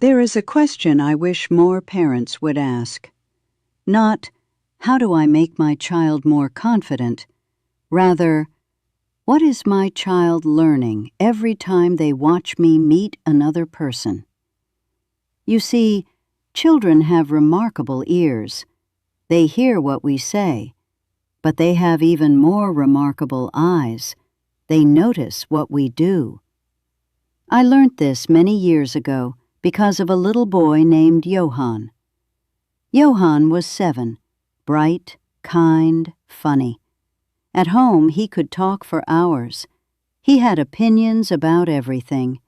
There is a question I wish more parents would ask. Not, how do I make my child more confident? Rather, what is my child learning every time they watch me meet another person? You see, children have remarkable ears. They hear what we say, but they have even more remarkable eyes. They notice what we do. I learnt this many years ago because of a little boy named Johann. Johann was 7, bright, kind, funny. At home, he could talk for hours. He had opinions about everything: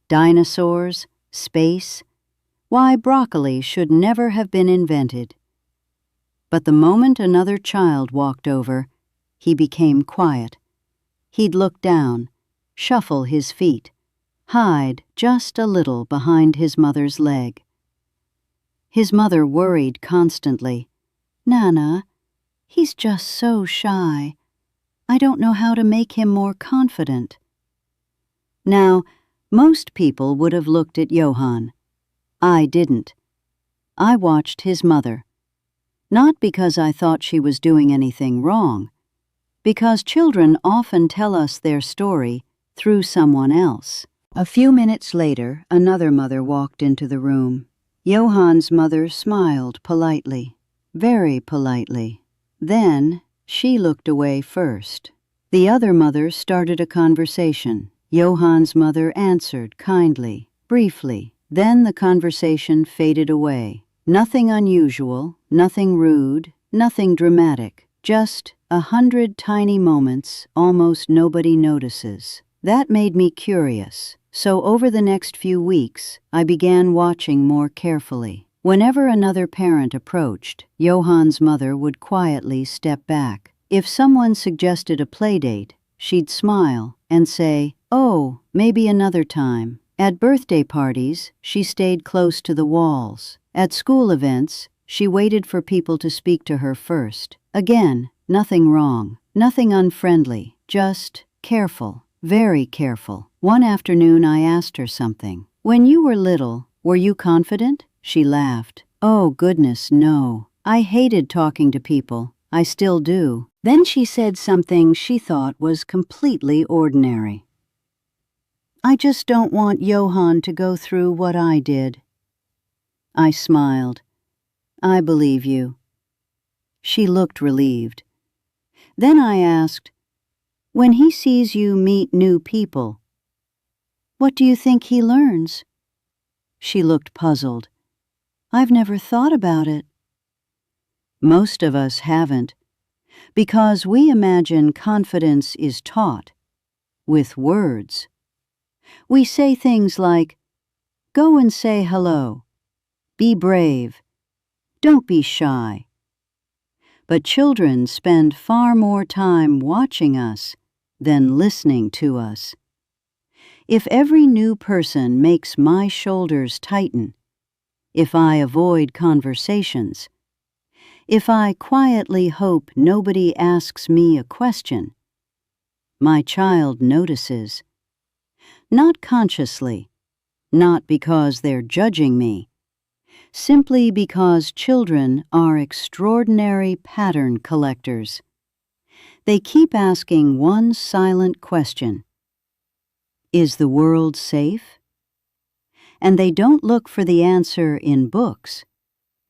dinosaurs, space, why broccoli should never have been invented. But the moment another child walked over, he became quiet. He'd look down, shuffle his feet, hide just a little behind his mother's leg. His mother worried constantly. "Nana, he's just so shy. I don't know how to make him more confident." Now, most people would have looked at Johann. I didn't. I watched his mother. Not because I thought she was doing anything wrong, because children often tell us their story through someone else. A few minutes later, another mother walked into the room. Johann's mother smiled politely, very politely. Then, she looked away first. The other mother started a conversation. Johann's mother answered kindly, briefly. Then the conversation faded away. Nothing unusual, nothing rude, nothing dramatic. Just 100 tiny moments almost nobody notices. That made me curious. So over the next few weeks, I began watching more carefully. Whenever another parent approached, Johann's mother would quietly step back. If someone suggested a playdate, she'd smile and say, "Oh, maybe another time." At birthday parties, she stayed close to the walls. At school events, she waited for people to speak to her first. Again, nothing wrong, nothing unfriendly, just careful, very careful. One afternoon I asked her something. "When you were little, were you confident?" She laughed. "Oh, goodness, no. I hated talking to people. I still do." Then she said something she thought was completely ordinary. "I just don't want Johann to go through what I did." I smiled. "I believe you." She looked relieved. Then I asked, "When he sees you meet new people, what do you think he learns?" She looked puzzled. "I've never thought about it." Most of us haven't, because we imagine confidence is taught, with words. We say things like, "Go and say hello," "Be brave," "Don't be shy." But children spend far more time watching us than listening to us. If every new person makes my shoulders tighten, if I avoid conversations, if I quietly hope nobody asks me a question, my child notices. Not consciously, not because they're judging me, simply because children are extraordinary pattern collectors. They keep asking one silent question: is the world safe? And they don't look for the answer in books.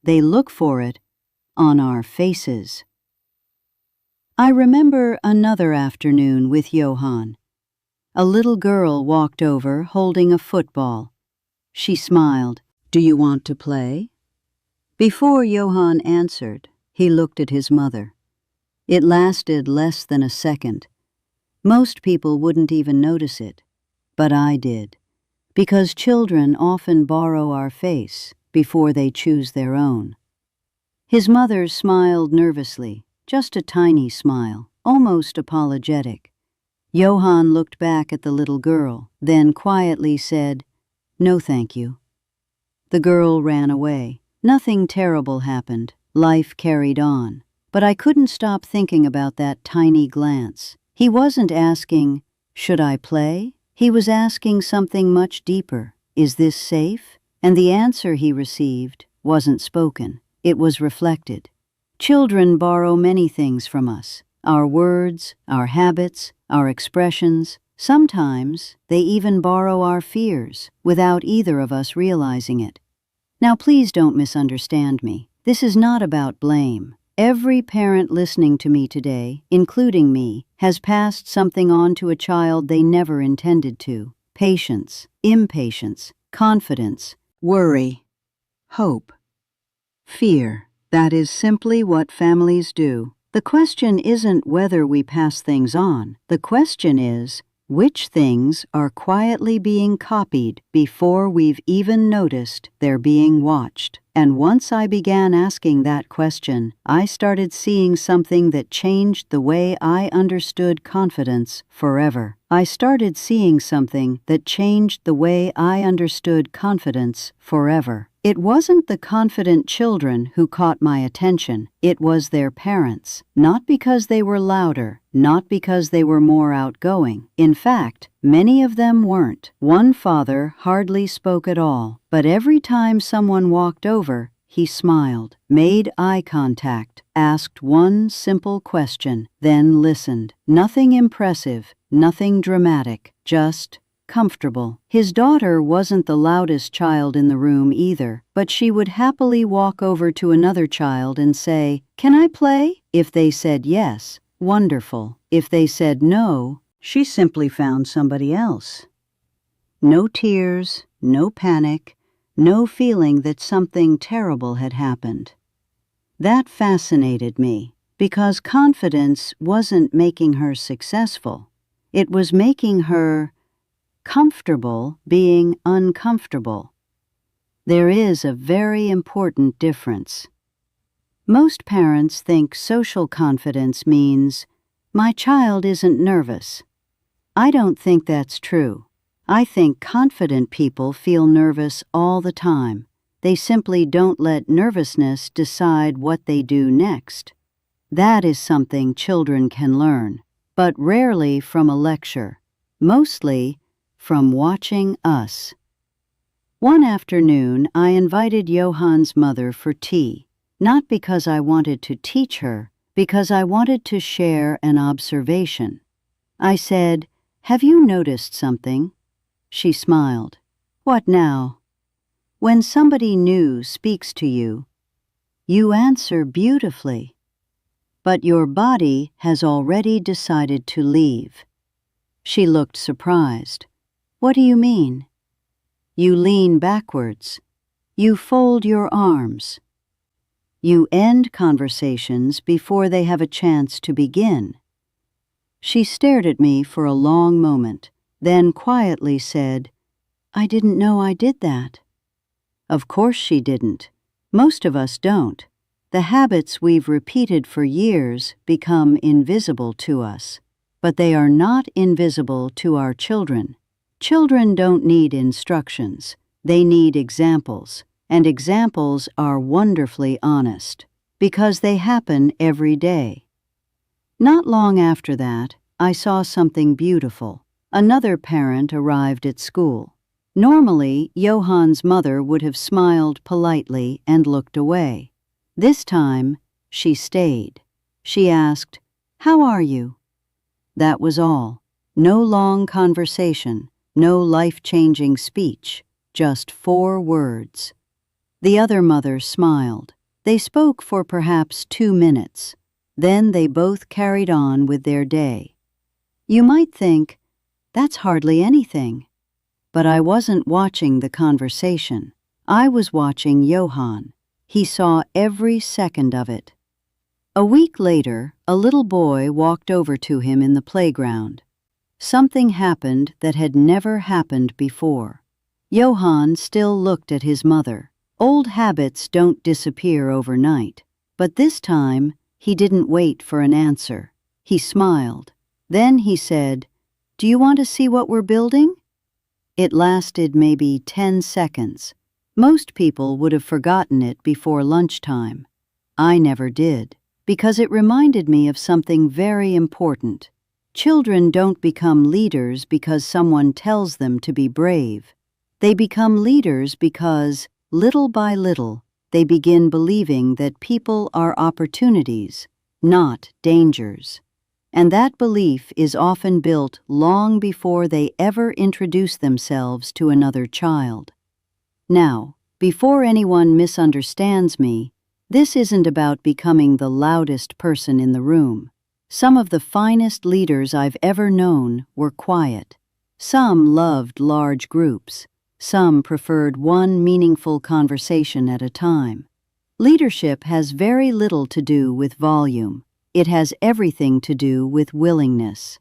They look for it on our faces. I remember another afternoon with Johann. A little girl walked over holding a football. She smiled. "Do you want to play?" Before Johann answered, he looked at his mother. It lasted less than a second. Most people wouldn't even notice it, but I did, because children often borrow our face before they choose their own. His mother smiled nervously, just a tiny smile, almost apologetic. Johann looked back at the little girl, then quietly said, "No, thank you." The girl ran away. Nothing terrible happened. Life carried on. But I couldn't stop thinking about that tiny glance. He wasn't asking, "Should I play?" He was asking something much deeper. "Is this safe?" And the answer he received wasn't spoken, it was reflected. Children borrow many things from us: our words, our habits, our expressions. Sometimes they even borrow our fears without either of us realizing it. Now, please don't misunderstand me. This is not about blame. Every parent listening to me today, including me, has passed something on to a child they never intended to. Patience, impatience, confidence, worry, hope, fear. That is simply what families do. The question isn't whether we pass things on. The question is, which things are quietly being copied before we've even noticed they're being watched? And once I began asking that question, I started seeing something that changed the way I understood confidence forever. I started seeing something that changed the way I understood confidence forever. It wasn't the confident children who caught my attention, it was their parents. Not because they were louder, not because they were more outgoing. In fact, many of them weren't. One father hardly spoke at all, but every time someone walked over, he smiled, made eye contact, asked one simple question, then listened. Nothing impressive, nothing dramatic, just comfortable. His daughter wasn't the loudest child in the room either, but she would happily walk over to another child and say, "Can I play?" If they said yes, wonderful. If they said no, she simply found somebody else. No tears, no panic, no feeling that something terrible had happened. That fascinated me, because confidence wasn't making her successful. It was making her comfortable being uncomfortable. There is a very important difference. Most parents think social confidence means, "My child isn't nervous." I don't think that's true. I think confident people feel nervous all the time. They simply don't let nervousness decide what they do next. That is something children can learn, but rarely from a lecture. Mostly from watching us. One afternoon, I invited Johan's mother for tea, not because I wanted to teach her, because I wanted to share an observation. I said, "Have you noticed something?" She smiled. "What now?" "When somebody new speaks to you, you answer beautifully, but your body has already decided to leave." She looked surprised. "What do you mean?" "You lean backwards. You fold your arms. You end conversations before they have a chance to begin." She stared at me for a long moment, then quietly said, "I didn't know I did that." Of course she didn't. Most of us don't. The habits we've repeated for years become invisible to us. But they are not invisible to our children. Children don't need instructions. They need examples. And examples are wonderfully honest, because they happen every day. Not long after that, I saw something beautiful. Another parent arrived at school. Normally, Johan's mother would have smiled politely and looked away. This time, she stayed. She asked, "How are you?" That was all. No long conversation, no life-changing speech, just 4 words. The other mother smiled. They spoke for perhaps 2 minutes. Then they both carried on with their day. You might think, that's hardly anything. But I wasn't watching the conversation. I was watching Johan. He saw every second of it. A week later, a little boy walked over to him in the playground. Something happened that had never happened before. Johan still looked at his mother. Old habits don't disappear overnight. But this time, he didn't wait for an answer. He smiled. Then he said, "Do you want to see what we're building?" It lasted maybe 10 seconds. Most people would have forgotten it before lunchtime. I never did, because it reminded me of something very important. Children don't become leaders because someone tells them to be brave. They become leaders because, little by little, they begin believing that people are opportunities, not dangers. And that belief is often built long before they ever introduce themselves to another child. Now, before anyone misunderstands me, this isn't about becoming the loudest person in the room. Some of the finest leaders I've ever known were quiet. Some loved large groups. Some preferred one meaningful conversation at a time. Leadership has very little to do with volume. It has everything to do with willingness.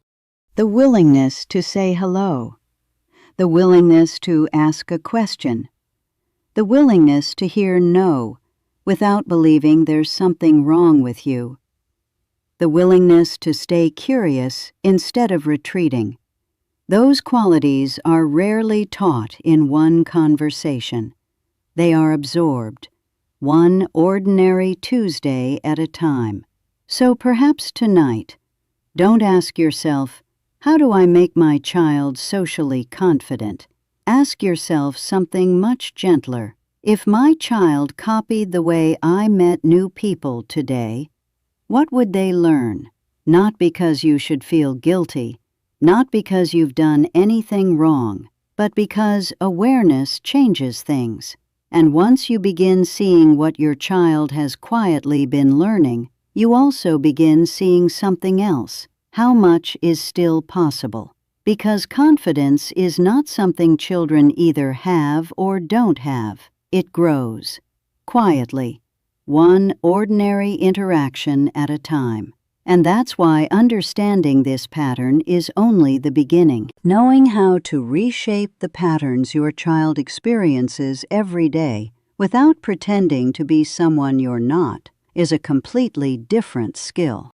The willingness to say hello. The willingness to ask a question. The willingness to hear no without believing there's something wrong with you. The willingness to stay curious instead of retreating. Those qualities are rarely taught in one conversation. They are absorbed, one ordinary Tuesday at a time. So perhaps tonight, don't ask yourself, how do I make my child socially confident? Ask yourself something much gentler. If my child copied the way I met new people today, what would they learn? Not because you should feel guilty, not because you've done anything wrong, but because awareness changes things. And once you begin seeing what your child has quietly been learning, you also begin seeing something else. How much is still possible? Because confidence is not something children either have or don't have. It grows, quietly, one ordinary interaction at a time. And that's why understanding this pattern is only the beginning. Knowing how to reshape the patterns your child experiences every day without pretending to be someone you're not is a completely different skill.